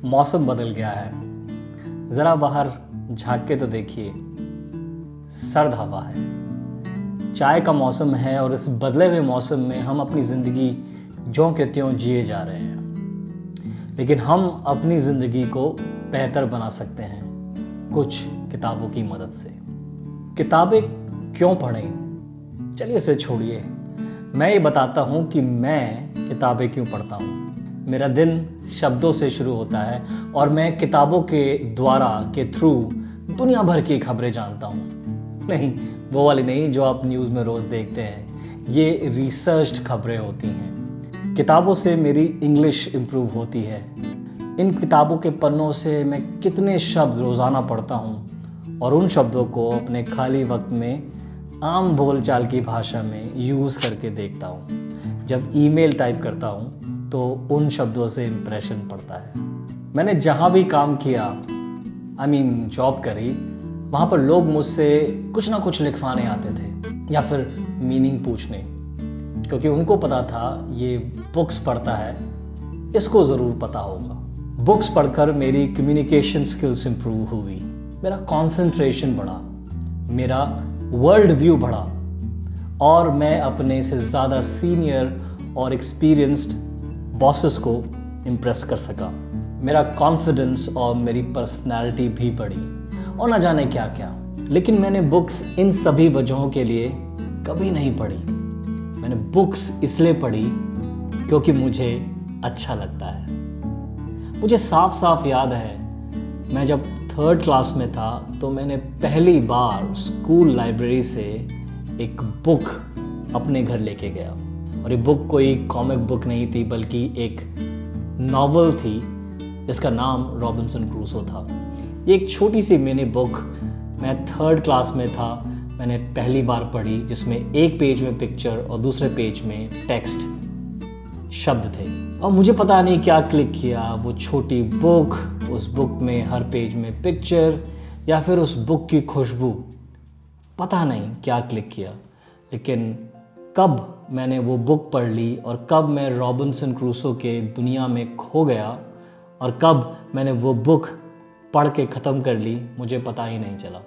मौसम बदल गया है। ज़रा बाहर झांक के तो देखिए, सर्द हवा है, चाय का मौसम है और इस बदले हुए मौसम में हम अपनी ज़िंदगी ज्यों के त्यों जिए जा रहे हैं। लेकिन हम अपनी ज़िंदगी को बेहतर बना सकते हैं कुछ किताबों की मदद से। किताबें क्यों पढ़ें? चलिए उसे छोड़िए, मैं ये बताता हूँ कि मैं किताबें क्यों पढ़ता हूँ। मेरा दिन शब्दों से शुरू होता है और मैं किताबों के द्वारा के थ्रू दुनिया भर की खबरें जानता हूँ। नहीं, वो वाली नहीं जो आप न्यूज़ में रोज़ देखते हैं। ये रिसर्च्ड खबरें होती हैं। किताबों से मेरी इंग्लिश इम्प्रूव होती है। इन किताबों के पन्नों से मैं कितने शब्द रोज़ाना पढ़ता हूँ और उन शब्दों को अपने खाली वक्त में आम बोलचाल की भाषा में यूज़ करके देखता हूँ। जब ईमेल टाइप करता हूँ तो उन शब्दों से इम्प्रेशन पड़ता है। मैंने जहाँ भी काम किया, जॉब करी, वहाँ पर लोग मुझसे कुछ ना कुछ लिखवाने आते थे या फिर मीनिंग पूछने, क्योंकि उनको पता था ये बुक्स पढ़ता है, इसको ज़रूर पता होगा। बुक्स पढ़कर मेरी कम्युनिकेशन स्किल्स इम्प्रूव हुई, मेरा कंसंट्रेशन बढ़ा, मेरा वर्ल्ड व्यू बढ़ा और मैं अपने से ज़्यादा सीनियर और एक्सपीरियंस्ड बॉसेस को इम्प्रेस कर सका। मेरा कॉन्फिडेंस और मेरी पर्सनालिटी भी बढ़ी और न जाने क्या क्या। लेकिन मैंने बुक्स इन सभी वजहों के लिए कभी नहीं पढ़ी। मैंने बुक्स इसलिए पढ़ी क्योंकि मुझे अच्छा लगता है। मुझे साफ साफ याद है, मैं जब 3rd क्लास में था तो मैंने पहली बार स्कूल लाइब्रेरी से एक बुक अपने घर लेके गया। और ये बुक कोई कॉमिक बुक नहीं थी, बल्कि एक नॉवल थी जिसका नाम रॉबिन्सन क्रूसो था। ये एक छोटी सी मिनी बुक, मैं 3rd क्लास में था, मैंने पहली बार पढ़ी, जिसमें एक पेज में पिक्चर और दूसरे पेज में टेक्स्ट शब्द थे। और मुझे पता नहीं क्या क्लिक किया, वो छोटी बुक, उस बुक में हर पेज में पिक्चर या फिर उस बुक की खुशबू, पता नहीं क्या क्लिक किया। लेकिन कब मैंने वो बुक पढ़ ली और कब मैं रॉबिन्सन क्रूसो के दुनिया में खो गया और कब मैंने वो बुक पढ़ के ख़त्म कर ली, मुझे पता ही नहीं चला।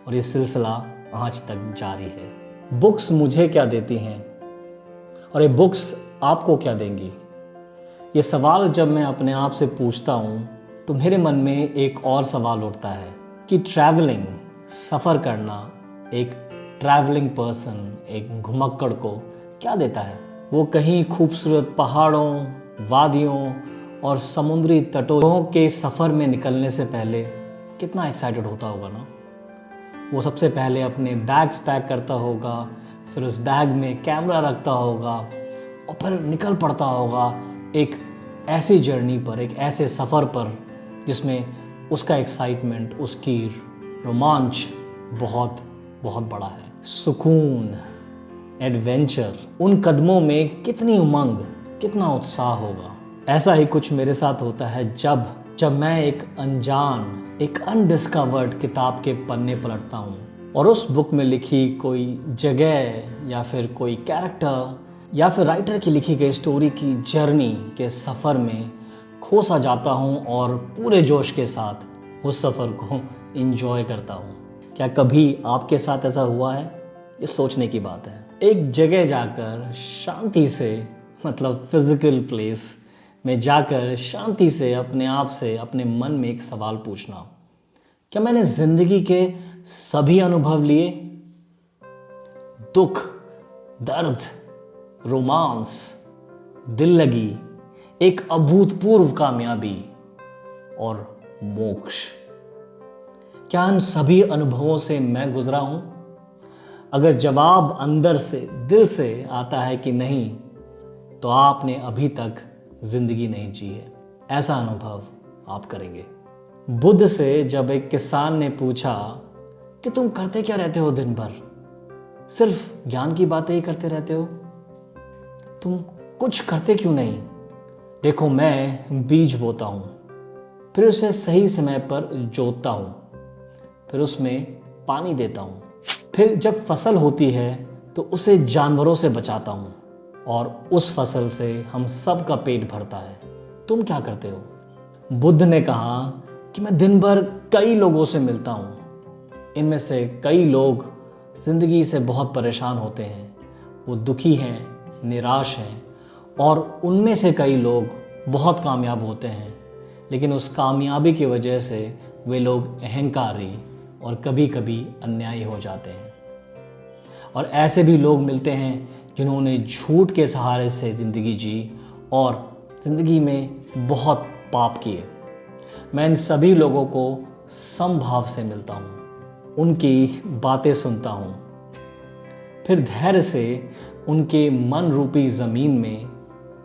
और ये सिलसिला आज तक जारी है। बुक्स मुझे क्या देती हैं और ये बुक्स आपको क्या देंगी? ये सवाल जब मैं अपने आप से पूछता हूँ तो मेरे मन में एक और सवाल उठता है कि ट्रैवलिंग, सफ़र करना, एक ट्रैवलिंग पर्सन, एक घुमक्कड़ को क्या देता है? वो कहीं खूबसूरत पहाड़ों, वादियों और समुद्री तटों के सफ़र में निकलने से पहले कितना एक्साइटेड होता होगा ना। वो सबसे पहले अपने बैग्स पैक करता होगा, फिर उस बैग में कैमरा रखता होगा और फिर निकल पड़ता होगा एक ऐसी जर्नी पर, एक ऐसे सफ़र पर जिसमें उसका एक्साइटमेंट, उसकी रोमांच बहुत बहुत बड़ा है। सुकून, एडवेंचर, उन कदमों में कितनी उमंग, कितना उत्साह होगा। ऐसा ही कुछ मेरे साथ होता है जब मैं एक अनजान, एक अनडिस्कवर्ड किताब के पन्ने पलटता हूँ और उस बुक में लिखी कोई जगह या फिर कोई कैरेक्टर या फिर राइटर की लिखी गई स्टोरी की जर्नी के सफ़र में खो सा जाता हूँ और पूरे जोश के साथ उस सफ़र को एंजॉय करता हूँ। क्या कभी आपके साथ ऐसा हुआ है? ये सोचने की बात है। एक जगह जाकर शांति से, मतलब फिजिकल प्लेस में जाकर शांति से अपने आप से, अपने मन में एक सवाल पूछना, क्या मैंने ज़िंदगी के सभी अनुभव लिए? दुख, दर्द, रोमांस, दिल लगी, एक अभूतपूर्व कामयाबी और मोक्ष, क्या इन सभी अनुभवों से मैं गुजरा हूँ? अगर जवाब अंदर से, दिल से आता है कि नहीं, तो आपने अभी तक ज़िंदगी नहीं जी है। ऐसा अनुभव आप करेंगे। बुद्ध से जब एक किसान ने पूछा कि तुम करते क्या रहते हो दिन भर? सिर्फ ज्ञान की बातें ही करते रहते हो, तुम कुछ करते क्यों नहीं? देखो, मैं बीज बोता हूँ, फिर उसे सही समय पर जोतता हूँ, फिर उसमें पानी देता हूँ, फिर जब फसल होती है तो उसे जानवरों से बचाता हूँ और उस फसल से हम सब का पेट भरता है। तुम क्या करते हो? बुद्ध ने कहा कि मैं दिन भर कई लोगों से मिलता हूँ। इनमें से कई लोग ज़िंदगी से बहुत परेशान होते हैं, वो दुखी हैं, निराश हैं, और उनमें से कई लोग बहुत कामयाब होते हैं, लेकिन उस कामयाबी की वजह से वे लोग अहंकारी और कभी कभी अन्यायी हो जाते हैं। और ऐसे भी लोग मिलते हैं जिन्होंने झूठ के सहारे से ज़िंदगी जी और ज़िंदगी में बहुत पाप किए। मैं इन सभी लोगों को समभाव से मिलता हूँ, उनकी बातें सुनता हूँ, फिर धैर्य से उनके मन रूपी ज़मीन में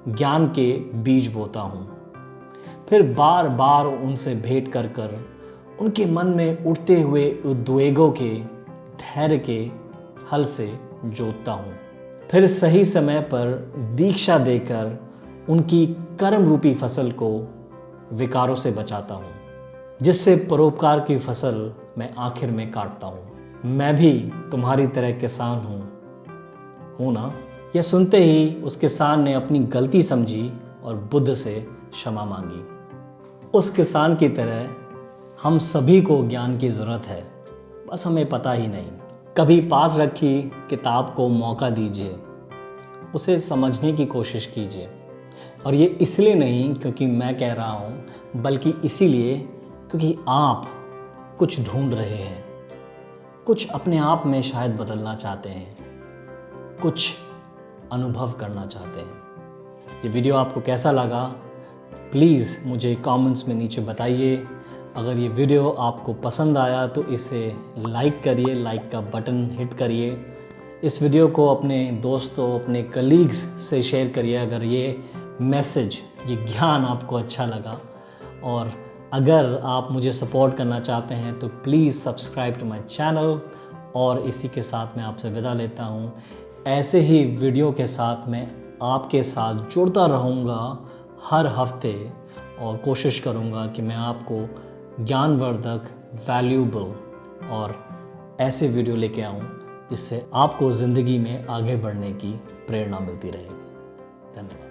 ज्ञान के बीज बोता हूँ, फिर बार बार उनसे भेंट कर कर उनके मन में उठते हुए उद्वेगों के धैर्य के हल से जोतता हूँ, फिर सही समय पर दीक्षा देकर उनकी कर्म रूपी फसल को विकारों से बचाता हूँ, जिससे परोपकार की फसल मैं आखिर में काटता हूँ। मैं भी तुम्हारी तरह किसान हूँ ना? यह सुनते ही उस किसान ने अपनी गलती समझी और बुद्ध से क्षमा मांगी। उस किसान की तरह हम सभी को ज्ञान की ज़रूरत है, बस हमें पता ही नहीं। कभी पास रखी किताब को मौका दीजिए, उसे समझने की कोशिश कीजिए, और ये इसलिए नहीं क्योंकि मैं कह रहा हूँ, बल्कि इसीलिए क्योंकि आप कुछ ढूंढ रहे हैं, कुछ अपने आप में शायद बदलना चाहते हैं, कुछ अनुभव करना चाहते हैं। ये वीडियो आपको कैसा लगा प्लीज़ मुझे कमेंट्स में नीचे बताइए। अगर ये वीडियो आपको पसंद आया तो इसे लाइक करिए, लाइक का बटन हिट करिए। इस वीडियो को अपने दोस्तों, अपने कलीग्स से शेयर करिए अगर ये मैसेज, ये ज्ञान आपको अच्छा लगा। और अगर आप मुझे सपोर्ट करना चाहते हैं तो please subscribe to my channel. और इसी के साथ मैं आपसे विदा लेता हूँ। ऐसे ही वीडियो के साथ मैं आपके साथ जुड़ता रहूँगा हर हफ्ते, और कोशिश करूँगा कि मैं आपको ज्ञानवर्धक, वैल्यूबल और ऐसे वीडियो लेके आऊँ जिससे आपको ज़िंदगी में आगे बढ़ने की प्रेरणा मिलती रहे। धन्यवाद।